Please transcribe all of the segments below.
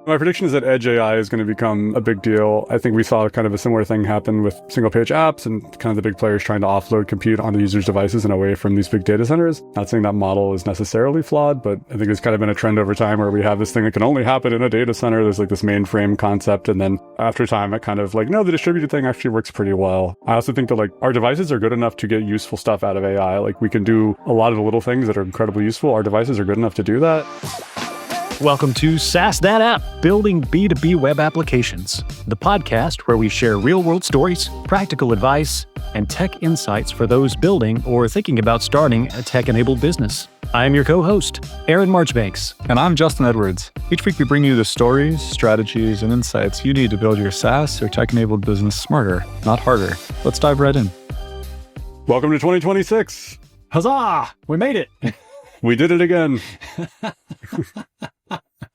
My prediction is that edge AI is going to become a big deal. I think we saw kind of a similar thing happen with single-page apps and kind of the big players trying to offload compute onto users' devices and away from these big data centers. Not saying that model is necessarily flawed, but I think there's kind of been a trend over time where we have this thing that can only happen in a data center. There's like this mainframe concept, and then after time, it kind of like, no, the distributed thing actually works pretty well. I also think that like our devices are good enough to get useful stuff out of AI. Like we can do a lot of the little things that are incredibly useful. Our devices are good enough to do that. Welcome to SaaS That App, building B2B Web Applications, the podcast where we share real-world stories, practical advice, and tech insights for those building or thinking about starting a tech-enabled business. I am your co-host, Aaron Marchbanks. And I'm Justin Edwards. Each week we bring you the stories, strategies, and insights you need to build your SaaS or tech-enabled business smarter, not harder. Let's dive right in. Welcome to 2026. Huzzah! We made it! We did it again.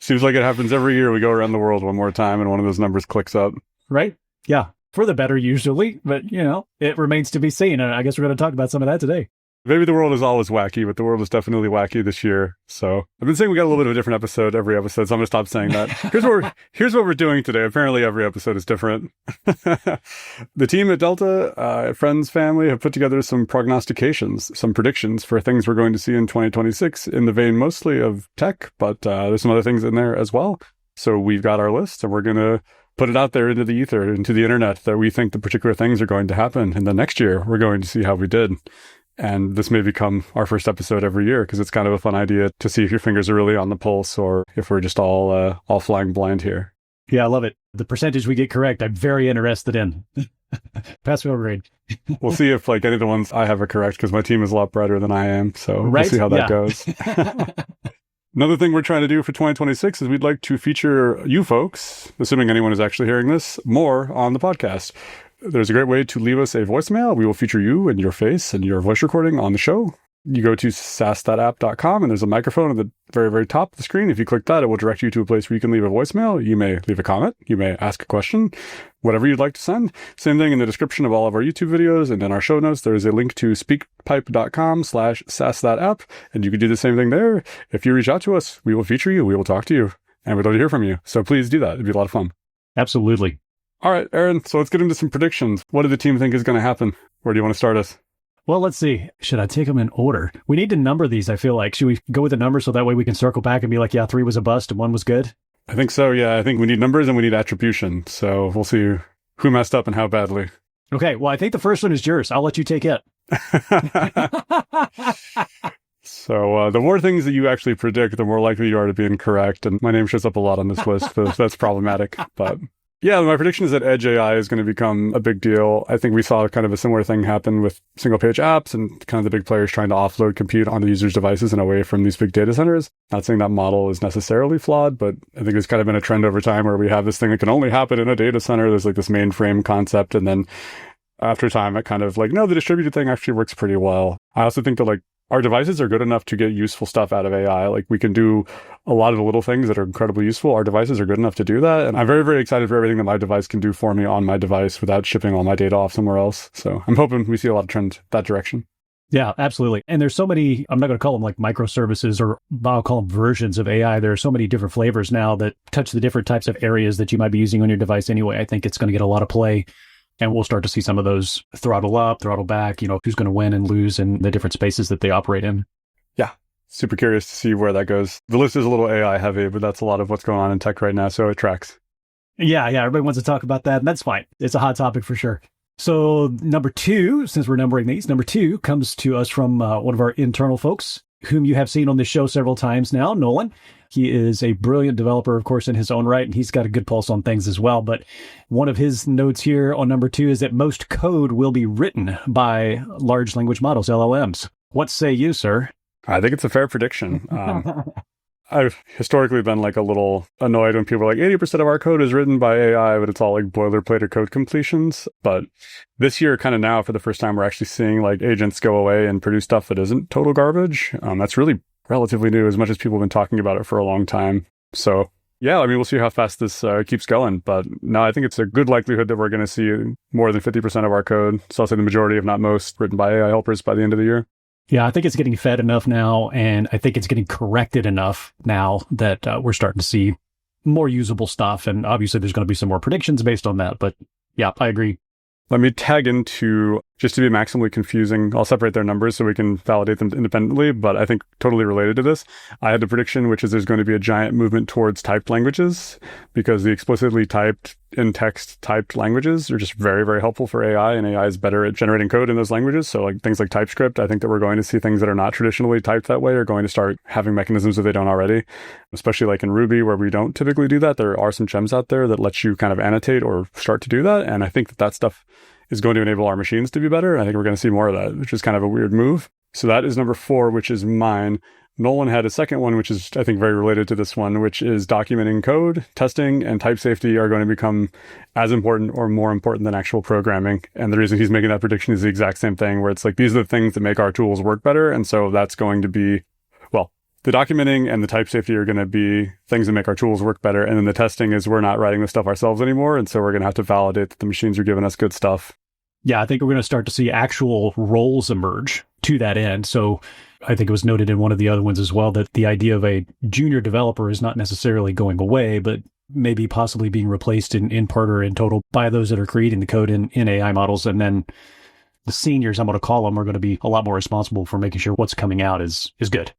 Seems like it happens every year. We go around the world one more time and one of those numbers clicks up. Right? Yeah. For the better usually, but it remains to be seen. And I guess we're going to talk about some of that today. Maybe the world is always wacky, but the world is definitely wacky this year. So I've been saying we got a little bit of a different episode every episode, so I'm going to stop saying that. Here's what we're doing today. Apparently every episode is different. The team at Delta, friends, family, have put together some prognostications, some predictions for things we're going to see in 2026 in the vein mostly of tech, but there's some other things in there as well. So we've got our list and we're going to put it out there into the ether, into the internet, that we think the particular things are going to happen. And then next year, we're going to see how we did. And this may become our first episode every year because it's kind of a fun idea to see if your fingers are really on the pulse or if we're just all flying blind here. Yeah, I love it. The percentage we get correct, I'm very interested in. Pass-fail grade. We'll see if like any of the ones I have are correct because my team is a lot brighter than I am. So We'll see how that goes. Another thing we're trying to do for 2026 is we'd like to feature you folks, assuming anyone is actually hearing this, more on the podcast. There's a great way to leave us a voicemail. We will feature you and your face and your voice recording on the show. You go to SaaSThatApp.com and there's a microphone at the very, very top of the screen. If you click that, it will direct you to a place where you can leave a voicemail. You may leave a comment. You may ask a question, whatever you'd like to send. Same thing in the description of all of our YouTube videos and in our show notes. There is a link to speakpipe.com/SaaSThatApp. And you can do the same thing there. If you reach out to us, we will feature you. We will talk to you and we'd love to hear from you. So please do that. It'd be a lot of fun. Absolutely. All right, Aaron, so let's get into some predictions. What do the team think is going to happen? Where do you want to start us? Well, let's see. Should I take them in order? We need to number these, I feel like. Should we go with the number so that way we can circle back and be like, yeah, 3 was a bust and 1 was good? I think so, yeah. I think we need numbers and we need attribution. So we'll see who messed up and how badly. Okay, well, I think the first one is yours. I'll let you take it. So the more things that you actually predict, the more likely you are to be incorrect. And my name shows up a lot on this list, so that's problematic. But yeah, my prediction is that edge AI is going to become a big deal. I think we saw kind of a similar thing happen with single-page apps and kind of the big players trying to offload compute onto users' devices and away from these big data centers. Not saying that model is necessarily flawed, but I think there's kind of been a trend over time where we have this thing that can only happen in a data center. There's like this mainframe concept, and then after time, it kind of like, no, the distributed thing actually works pretty well. I also think that like our devices are good enough to get useful stuff out of AI. Like we can do a lot of the little things that are incredibly useful. Our devices are good enough to do that. And I'm very, very excited for everything that my device can do for me on my device without shipping all my data off somewhere else. So I'm hoping we see a lot of trend that direction. Yeah, absolutely. And there's so many, I'm not going to call them like microservices, or I'll call them versions of AI. There are so many different flavors now that touch the different types of areas that you might be using on your device anyway. I think it's going to get a lot of play. And we'll start to see some of those throttle up, throttle back, who's going to win and lose in the different spaces that they operate in. Yeah, super curious to see where that goes. The list is a little AI heavy, but that's a lot of what's going on in tech right now, so it tracks. Yeah, everybody wants to talk about that, and that's fine. It's a hot topic for sure. So number 2, since we're numbering these, number 2 comes to us from one of our internal folks, whom you have seen on this show several times now, Nolan. He is a brilliant developer, of course, in his own right, and he's got a good pulse on things as well. But one of his notes here on number 2 is that most code will be written by large language models, LLMs. What say you, sir? I think it's a fair prediction. I've historically been like a little annoyed when people are like 80% of our code is written by AI, but it's all like boilerplate or code completions. But this year, kind of now, for the first time, we're actually seeing like agents go away and produce stuff that isn't total garbage. That's really relatively new, as much as people have been talking about it for a long time. So yeah, I mean, we'll see how fast this keeps going. But no, I think it's a good likelihood that we're going to see more than 50% of our code, so I'll say the majority, if not most, written by AI helpers by the end of the year. Yeah, I think it's getting fed enough now, and I think it's getting corrected enough now that we're starting to see more usable stuff. And obviously there's going to be some more predictions based on that. But yeah, I agree. Let me tag into, just to be maximally confusing, I'll separate their numbers so we can validate them independently, but I think totally related to this. I had the prediction, which is there's going to be a giant movement towards typed languages, because the explicitly typed in-text typed languages are just very, very helpful for AI, and AI is better at generating code in those languages. So like things like TypeScript, I think that we're going to see things that are not traditionally typed that way are going to start having mechanisms if they don't already, especially like in Ruby where we don't typically do that. There are some gems out there that let you kind of annotate or start to do that. And I think that that stuff is going to enable our machines to be better. I think we're going to see more of that, which is kind of a weird move. So that is number 4, which is mine. Nolan had a second one, which is, I think, very related to this one, which is documenting code, testing, and type safety are going to become as important or more important than actual programming. And the reason he's making that prediction is the exact same thing, where it's like, these are the things that make our tools work better. And so that's going to be, well, the documenting and the type safety are going to be things that make our tools work better. And then the testing is we're not writing the stuff ourselves anymore. And so we're going to have to validate that the machines are giving us good stuff. Yeah, I think we're going to start to see actual roles emerge to that end. So I think it was noted in one of the other ones as well that the idea of a junior developer is not necessarily going away, but maybe possibly being replaced in part or in total by those that are creating the code in AI models. And then the seniors, I'm going to call them, are going to be a lot more responsible for making sure what's coming out is good.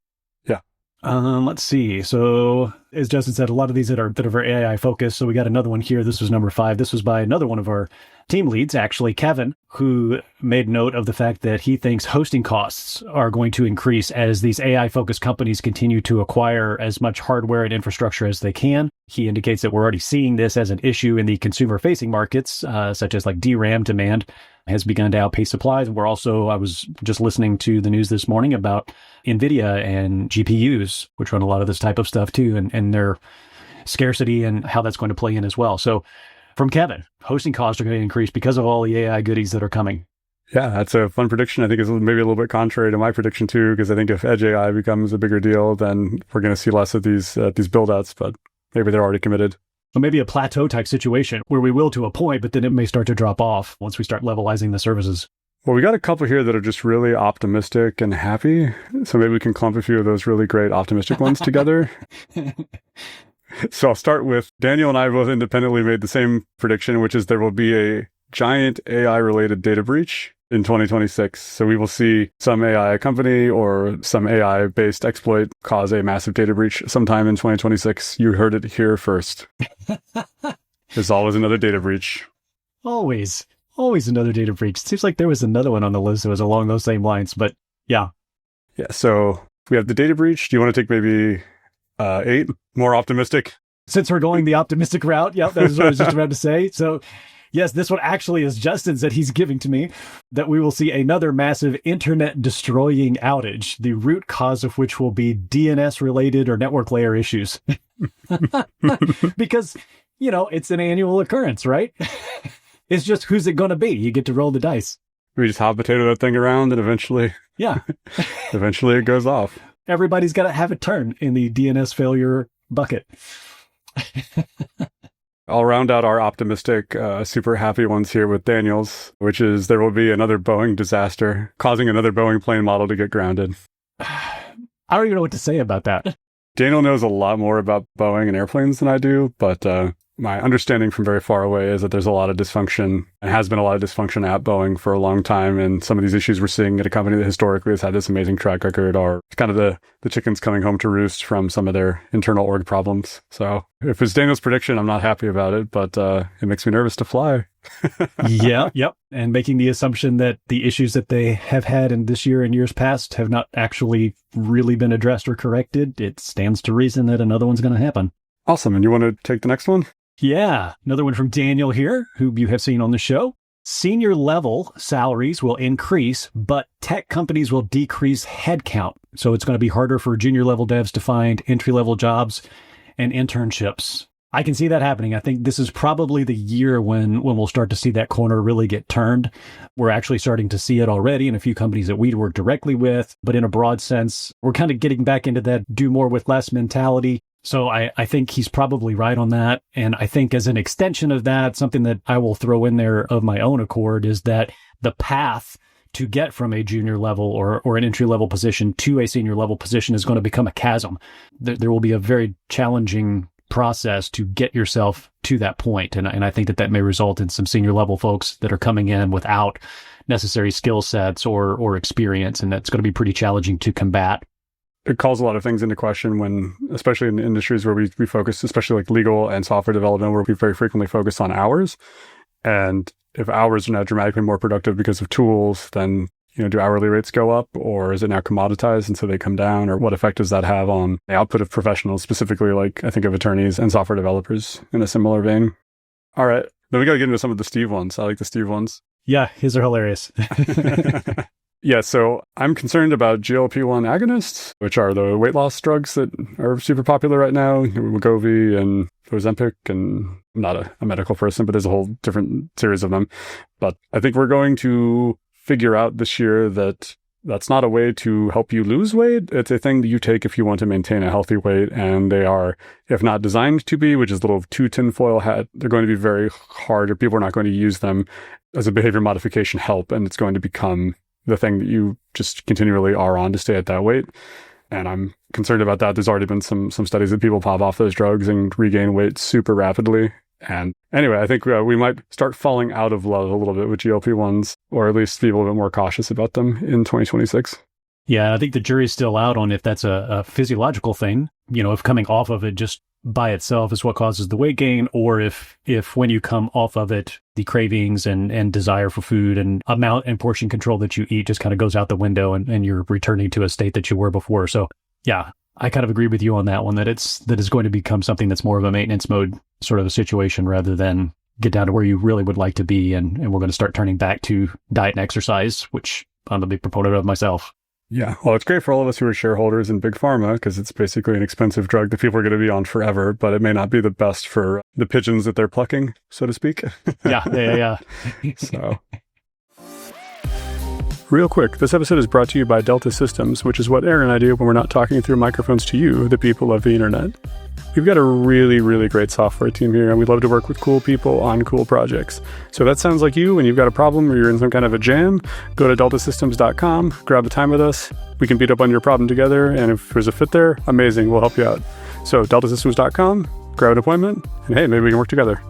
Yeah. Let's see. So as Justin said, a lot of these that are very AI focused. So we got another one here. This was number 5. This was by another one of our team leads, actually, Kevin, who made note of the fact that he thinks hosting costs are going to increase as these AI-focused companies continue to acquire as much hardware and infrastructure as they can. He indicates that we're already seeing this as an issue in the consumer-facing markets, such as like DRAM demand has begun to outpace supplies. I was just listening to the news this morning about NVIDIA and GPUs, which run a lot of this type of stuff too, and their scarcity and how that's going to play in as well. So from Kevin, hosting costs are going to increase because of all the AI goodies that are coming. Yeah, that's a fun prediction. I think it's maybe a little bit contrary to my prediction too, because I think if edge AI becomes a bigger deal, then we're going to see less of these build-outs, but maybe they're already committed. Or maybe a plateau type situation where we will to a point, but then it may start to drop off once we start levelizing the services. Well, we got a couple here that are just really optimistic and happy. So maybe we can clump a few of those really great optimistic ones together. So I'll start with Daniel and I both independently made the same prediction, which is there will be a giant AI-related data breach in 2026. So we will see some AI company or some AI-based exploit cause a massive data breach sometime in 2026. You heard it here first. There's always another data breach. Always another data breach. It seems like there was another one on the list that was along those same lines, but yeah. Yeah, so we have the data breach. Do you want to take maybe 8, more optimistic? Since we're going the optimistic route, yeah, that's what I was just about to say. So yes, this one actually is Justin's that he's giving to me, that we will see another massive internet destroying outage, the root cause of which will be DNS related or network layer issues. Because, it's an annual occurrence, right? It's just who's it going to be? You get to roll the dice. We just hot potato that thing around and eventually it goes off. Everybody's got to have a turn in the DNS failure bucket. I'll round out our optimistic, super happy ones here with Daniel's, which is there will be another Boeing disaster causing another Boeing plane model to get grounded. I don't even know what to say about that. Daniel knows a lot more about Boeing and airplanes than I do, but my understanding from very far away is that there's a lot of dysfunction and has been a lot of dysfunction at Boeing for a long time. And some of these issues we're seeing at a company that historically has had this amazing track record are kind of the chickens coming home to roost from some of their internal org problems. So if it's Daniel's prediction, I'm not happy about it, but it makes me nervous to fly. Yep. And making the assumption that the issues that they have had in this year and years past have not actually really been addressed or corrected, it stands to reason that another one's going to happen. Awesome. And you want to take the next one? Yeah, another one from Daniel here, who you have seen on the show. Senior level salaries will increase, but tech companies will decrease headcount. So it's going to be harder for junior level devs to find entry level jobs and internships. I can see that happening. I think this is probably the year when we'll start to see that corner really get turned. We're actually starting to see it already in a few companies that we work directly with, but in a broad sense, we're kind of getting back into that do more with less mentality. So I think he's probably right on that. And I think as an extension of that, something that I will throw in there of my own accord is that the path to get from a junior level or an entry level position to a senior level position is going to become a chasm. There will be a very challenging process to get yourself to that point. And I think that may result in some senior level folks that are coming in without necessary skill sets or experience. And that's going to be pretty challenging to combat. It calls a lot of things into question when, especially in industries where we focus, especially like legal and software development, where we very frequently focus on hours. And if hours are now dramatically more productive because of tools, then do hourly rates go up, or is it now commoditized and so they come down? Or what effect does that have on the output of professionals, specifically like I think of attorneys and software developers in a similar vein? All right. Then we got to get into some of the Steve ones. I like the Steve ones. Yeah, his are hilarious. Yeah, so I'm concerned about GLP-1 agonists, which are the weight loss drugs that are super popular right now, Wegovy and Ozempic, and I'm not a medical person, but there's a whole different series of them. But I think we're going to figure out this year that that's not a way to help you lose weight. It's a thing that you take if you want to maintain a healthy weight, and they are, if not designed to be, which is a little too tinfoil hat, they're going to be very hard, or people are not going to use them as a behavior modification help, and it's going to become the thing that you just continually are on to stay at that weight. And I'm concerned about that. There's already been some studies that people pop off those drugs and regain weight super rapidly. And anyway, I think we might start falling out of love a little bit with GLP-1s, or at least be a little bit more cautious about them in 2026. Yeah, I think the jury's still out on if that's a physiological thing, if coming off of it just by itself is what causes the weight gain, or if when you come off of it, the cravings and desire for food and amount and portion control that you eat just kind of goes out the window and you're returning to a state that you were before. So yeah, I kind of agree with you on that one, that it's going to become something that's more of a maintenance mode sort of a situation rather than get down to where you really would like to be. And we're going to start turning back to diet and exercise, which I'm a big proponent of myself. Yeah, well, it's great for all of us who are shareholders in Big Pharma because it's basically an expensive drug that people are going to be on forever, but it may not be the best for the pigeons that they're plucking, so to speak. Yeah. So, real quick, this episode is brought to you by Delta Systems, which is what Aaron and I do when we're not talking through microphones to you, the people of the internet. We've got a really, really great software team here, and we love to work with cool people on cool projects. So if that sounds like you and you've got a problem or you're in some kind of a jam, go to deltasystems.com, grab a time with us. We can beat up on your problem together, and if there's a fit there, amazing, we'll help you out. So deltasystems.com, grab an appointment, and hey, maybe we can work together.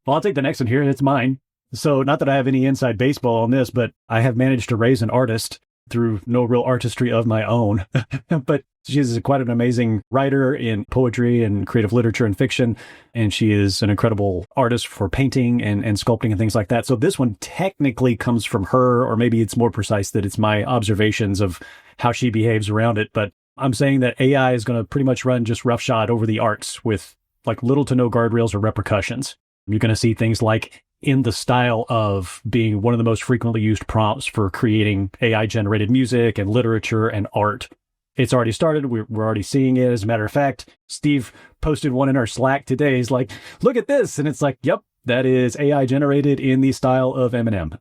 Well, I'll take the next one here. It's mine. So not that I have any inside baseball on this, but I have managed to raise an artist through no real artistry of my own. But she is quite an amazing writer in poetry and creative literature and fiction. And she is an incredible artist for painting and sculpting and things like that. So this one technically comes from her, or maybe it's more precise that it's my observations of how she behaves around it. But I'm saying that AI is going to pretty much run just roughshod over the arts with like little to no guardrails or repercussions. You're going to see things like in the style of being one of the most frequently used prompts for creating AI-generated music and literature and art. It's already started. We're already seeing it. As a matter of fact, Steve posted one in our Slack today. He's like, look at this. And it's like, yep, that is AI-generated in the style of Eminem.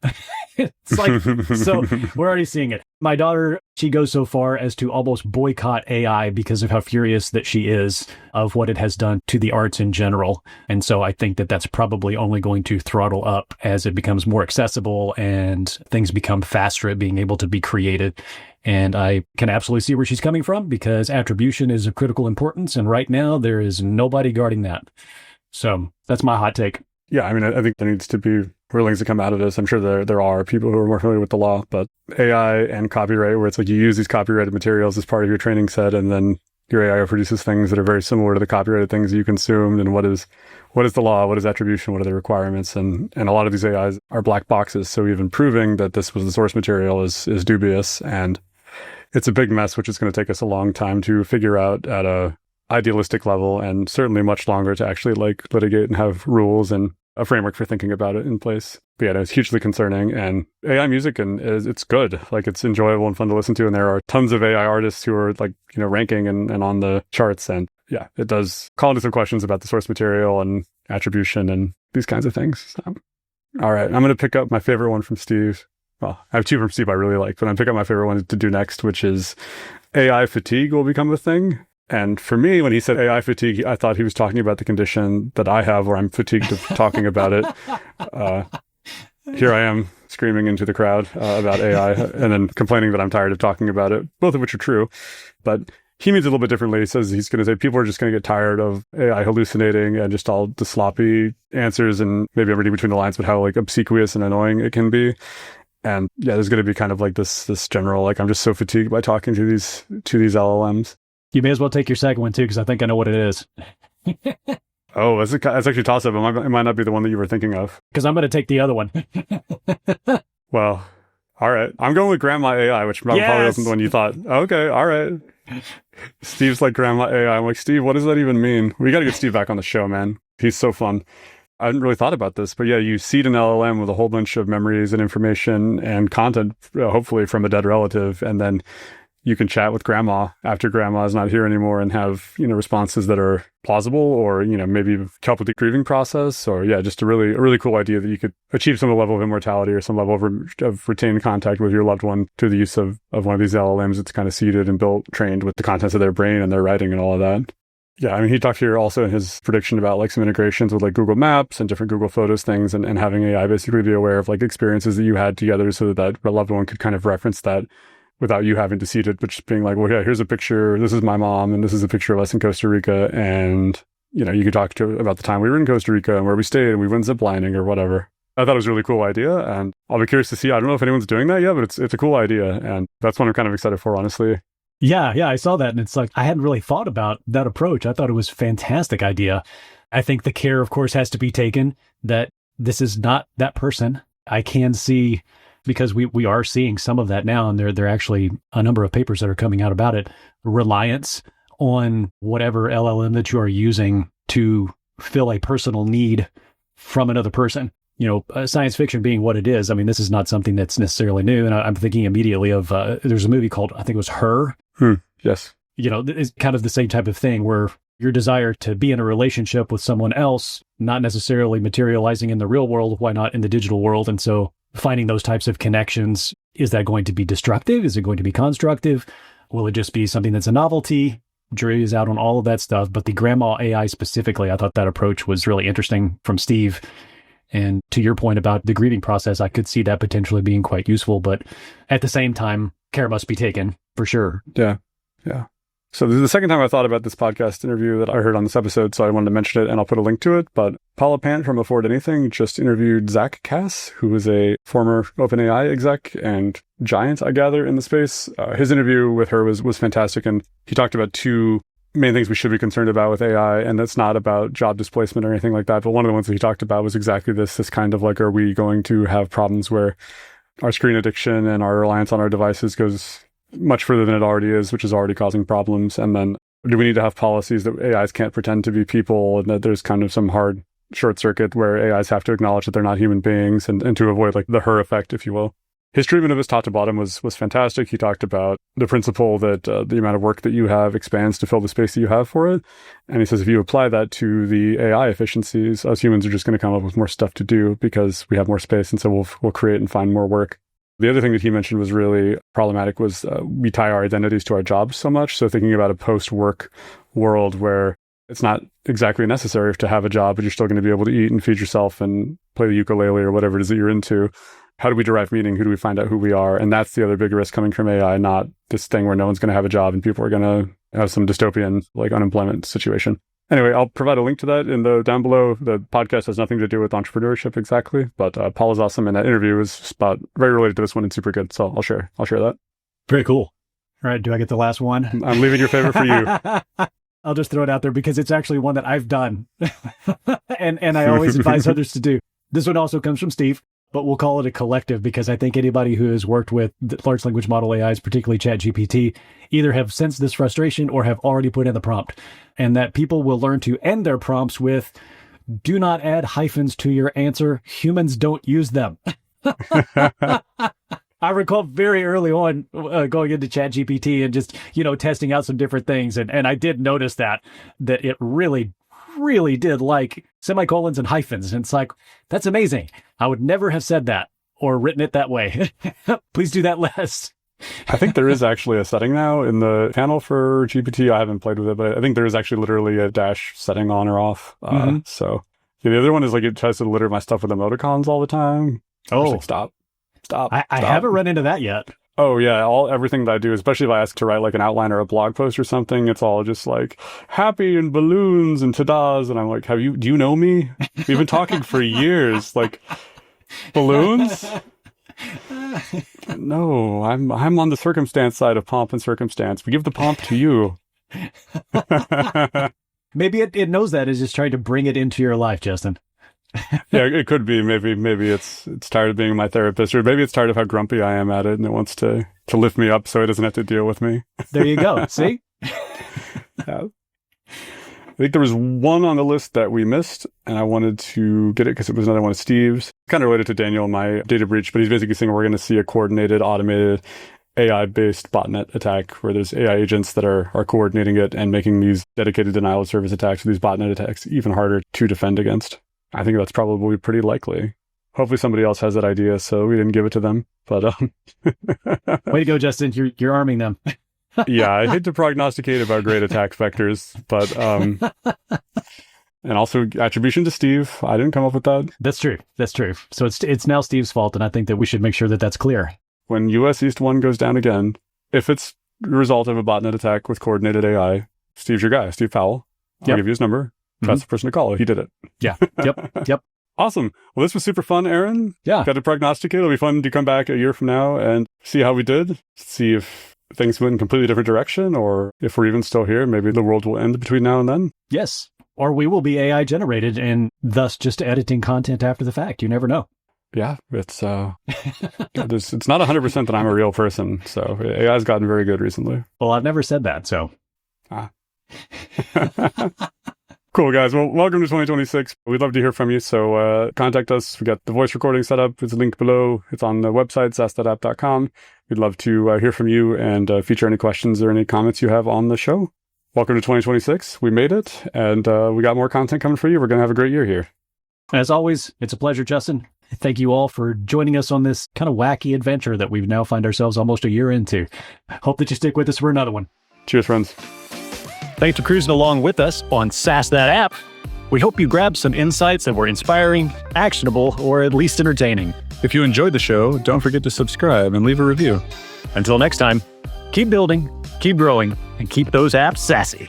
It's like, so we're already seeing it. My daughter, she goes so far as to almost boycott AI because of how furious that she is of what it has done to the arts in general. And so I think that that's probably only going to throttle up as it becomes more accessible and things become faster at being able to be created. And I can absolutely see where she's coming from because attribution is of critical importance. And right now there is nobody guarding that. So that's my hot take. Yeah, I mean, I think there needs to be rulings that come out of this. I'm sure there are people who are more familiar with the law, but AI and copyright, where it's like you use these copyrighted materials as part of your training set, and then your AI produces things that are very similar to the copyrighted things you consumed. And what is the law? What is attribution? What are the requirements? And a lot of these AIs are black boxes. So even proving that this was the source material is dubious, and it's a big mess, which is going to take us a long time to figure out at a idealistic level, and certainly much longer to actually like litigate and have rules and a framework for thinking about it in place. But yeah, it's hugely concerning. And AI music it's good. Like, it's enjoyable and fun to listen to. And there are tons of AI artists who are like, ranking and on the charts. And yeah, it does call into some questions about the source material and attribution and these kinds of things. So, all right, I'm going to pick up my favorite one from Steve. Well, I have two from Steve I really like, but I'm picking up my favorite one to do next, which is AI fatigue will become a thing. And for me, when he said AI fatigue, I thought he was talking about the condition that I have where I'm fatigued of talking about it. Here I am screaming into the crowd about AI and then complaining that I'm tired of talking about it, both of which are true. But He means it a little bit differently. He says he's going to say people are just going to get tired of AI hallucinating and just all the sloppy answers, and maybe I'm reading between the lines, but how like obsequious and annoying it can be. And yeah, there's going to be kind of like this general, like, I'm just so fatigued by talking to these LLMs. You may as well take your second one too, because I think I know what it is. Oh, that's actually a toss-up. It might not be the one that you were thinking of. Because I'm going to take the other one. Well, all right. I'm going with Grandma AI, which probably wasn't the one you thought. Okay, all right. Steve's like Grandma AI. I'm like, Steve, what does that even mean? We got to get Steve back on the show, man. He's so fun. I hadn't really thought about this, but yeah, you seed an LLM with a whole bunch of memories and information and content, hopefully from a dead relative, and then you can chat with Grandma after Grandma is not here anymore and have, responses that are plausible, or, maybe help with the grieving process, or just a really cool idea that you could achieve some level of immortality or some level of retained contact with your loved one through the use of one of these LLMs that's kind of seeded and built, trained with the contents of their brain and their writing and all of that. Yeah, I mean, he talked here also in his prediction about like some integrations with like Google Maps and different Google Photos things, and having AI basically be aware of like experiences that you had together so that a loved one could kind of reference that without you having to seed it, but just being like, well, yeah, here's a picture. This is my mom, and this is a picture of us in Costa Rica. And, you could talk to about the time we were in Costa Rica and where we stayed and we went ziplining or whatever. I thought it was a really cool idea, and I'll be curious to see. I don't know if anyone's doing that yet, but it's a cool idea, and that's what I'm kind of excited for, honestly. Yeah, I saw that, and it's like, I hadn't really thought about that approach. I thought it was a fantastic idea. I think the care, of course, has to be taken that this is not that person. I can see, because we are seeing some of that now, and there are actually a number of papers that are coming out about it, reliance on whatever LLM that you are using to fill a personal need from another person. Science fiction being what it is, I mean, this is not something that's necessarily new. And I'm thinking immediately of, there's a movie called, I think it was Her. Yes. It's kind of the same type of thing where your desire to be in a relationship with someone else, not necessarily materializing in the real world, why not in the digital world? And so finding those types of connections, is that going to be destructive? Is it going to be constructive? Will it just be something that's a novelty? Jury is out on all of that stuff. But the Grandma AI specifically, I thought that approach was really interesting from Steve. And to your point about the grieving process, I could see that potentially being quite useful. But at the same time, care must be taken for sure. Yeah. So this is the second time I thought about this podcast interview that I heard on this episode, so I wanted to mention it, and I'll put a link to it. But Paula Pant from Afford Anything just interviewed Zach Cass, who is a former OpenAI exec and giant, I gather, in the space. His interview with her was fantastic, and he talked about two main things we should be concerned about with AI, and that's not about job displacement or anything like that. But one of the ones that he talked about was exactly this kind of like, are we going to have problems where our screen addiction and our reliance on our devices goes much further than it already is, which is already causing problems? And then do we need to have policies that AIs can't pretend to be people, and that there's kind of some hard short circuit where AIs have to acknowledge that they're not human beings, and to avoid like the her effect, if you will. His treatment of his top to bottom was fantastic. He talked about the principle that the amount of work that you have expands to fill the space that you have for it. And he says if you apply that to the AI efficiencies, us humans are just going to come up with more stuff to do because we have more space, and so we'll create and find more work. The other thing that he mentioned was really problematic was we tie our identities to our jobs so much. So thinking about a post-work world where it's not exactly necessary to have a job, but you're still going to be able to eat and feed yourself and play the ukulele or whatever it is that you're into. How do we derive meaning? Who do we find out who we are? And that's the other big risk coming from AI, not this thing where no one's going to have a job and people are going to have some dystopian like unemployment situation. Anyway, I'll provide a link to that down below. The podcast has nothing to do with entrepreneurship exactly, but Paul is awesome, and that interview was very related to this one and super good. So I'll share that. Very cool. All right, do I get the last one? I'm leaving your favorite for you. I'll just throw it out there because it's actually one that I've done, and I always advise others to do. This one also comes from Steve, but we'll call it a collective because I think anybody who has worked with large language model AIs, particularly ChatGPT, either have sensed this frustration or have already put in the prompt. And that people will learn to end their prompts with, do not add hyphens to your answer. Humans don't use them. I recall very early on going into ChatGPT and just, testing out some different things. And I did notice that it really did like semicolons and hyphens. And it's like, that's amazing. I would never have said that or written it that way. Please do that less. I think there is actually a setting now in the panel for GPT. I haven't played with it, but I think there is actually literally a dash setting on or off. So the other one is like it tries to litter my stuff with emoticons all the time. Oh, like, stop. I haven't run into that yet. Oh yeah, everything that I do, especially if I ask to write like an outline or a blog post or something, it's all just like happy and balloons and ta-das, and I'm like, do you know me? We've been talking for years. Like, balloons? No, I'm on the circumstance side of pomp and circumstance. We give the pomp to you. Maybe it knows that, is just trying to bring it into your life, Justin. Yeah, it could be. Maybe it's tired of being my therapist, or maybe it's tired of how grumpy I am at it, and it wants to lift me up so it doesn't have to deal with me. There you go. See? Yeah. I think there was one on the list that we missed, and I wanted to get it because it was another one of Steve's. Kind of related to Daniel, my data breach, but he's basically saying we're going to see a coordinated, automated, AI-based botnet attack where there's AI agents that are coordinating it and making these dedicated denial of service attacks, or these botnet attacks, even harder to defend against. I think that's probably pretty likely. Hopefully somebody else has that idea, so we didn't give it to them. But way to go, Justin! You're arming them. Yeah, I hate to prognosticate about great attack vectors, but and also attribution to Steve. I didn't come up with that. That's true. So it's now Steve's fault, and I think that we should make sure that that's clear. When US East 1 goes down again, if it's the result of a botnet attack with coordinated AI, Steve's your guy, Steve Powell. I'll give you his number. That's the person to call. He did it. Yeah. Yep. Awesome. Well, this was super fun, Aaron. Yeah. Got to prognosticate. It'll be fun to come back a year from now and see how we did. See if things went in a completely different direction, or if we're even still here. Maybe the world will end between now and then. Yes. Or we will be AI generated and thus just editing content after the fact. You never know. Yeah. It's it's not 100% that I'm a real person. So AI's gotten very good recently. Well, I've never said that, so. Cool, guys. Well, welcome to 2026. We'd love to hear from you. So contact us. We got the voice recording set up. It's linked below. It's on the website, SaaS.app.com. We'd love to hear from you and feature any questions or any comments you have on the show. Welcome to 2026. We made it, and we got more content coming for you. We're going to have a great year here. As always, it's a pleasure, Justin. Thank you all for joining us on this kind of wacky adventure that we now find ourselves almost a year into. Hope that you stick with us for another one. Cheers, friends. Thanks for cruising along with us on SaaS That App. We hope you grabbed some insights that were inspiring, actionable, or at least entertaining. If you enjoyed the show, don't forget to subscribe and leave a review. Until next time, keep building, keep growing, and keep those apps sassy.